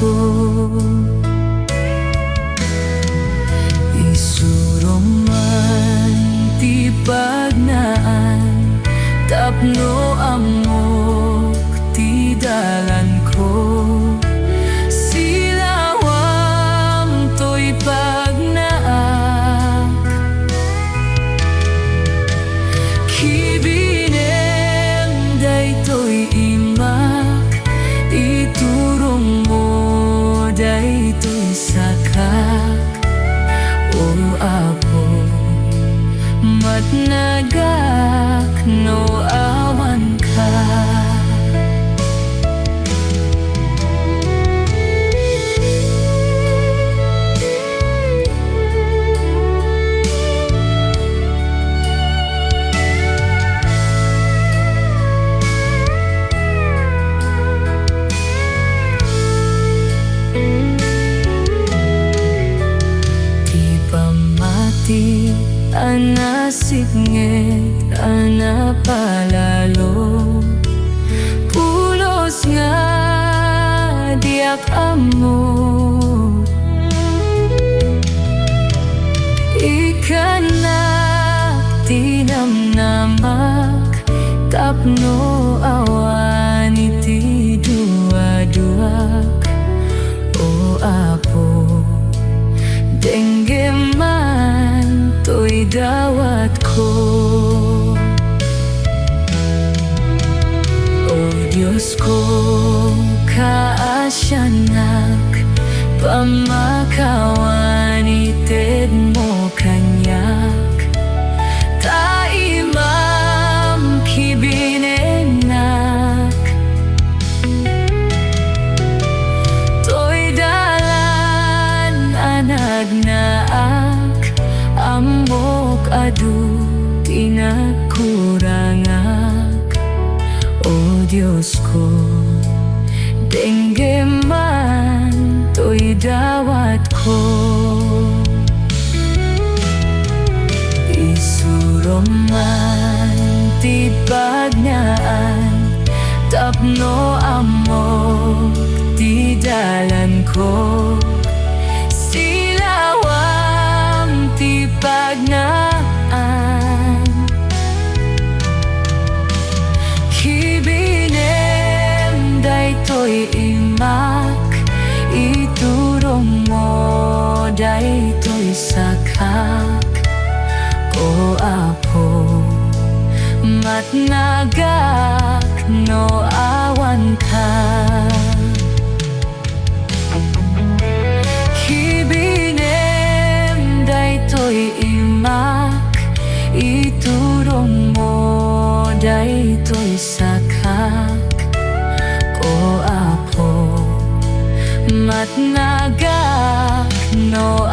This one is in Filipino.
ko. Isurong man ti pagnaan, tapno amok ti dalan ko. Silawam to'y pagnaak, kibinem daytoy imak, iturong mo daytoy sakak. O Apo, matnagak no awan ka. Pamati anasignet anapalalo, pulos nga diak amo. Ikanak tinamnamak, tapno awan iti dua-duak. O Apo, denggeman to'y dawat ko. O Diyos ko, kaasyanak, pamakawan ited mo kanyak. Taimam kibinenak, to'y dalan anagnaak, ambok adu tinakurangak. O Diyos ko, denggeman to'y dawat ko. Isurong man ti pagnaan, tapno amok ti dalan ko. Silawam ti pagnaan, kibinem daytoy imak, iturong mo daytoy sakak. O Apo, matnagak no awan ka. Kibinem daytoy imak, iturong mo daytoy sakak. O Apo, matnagak no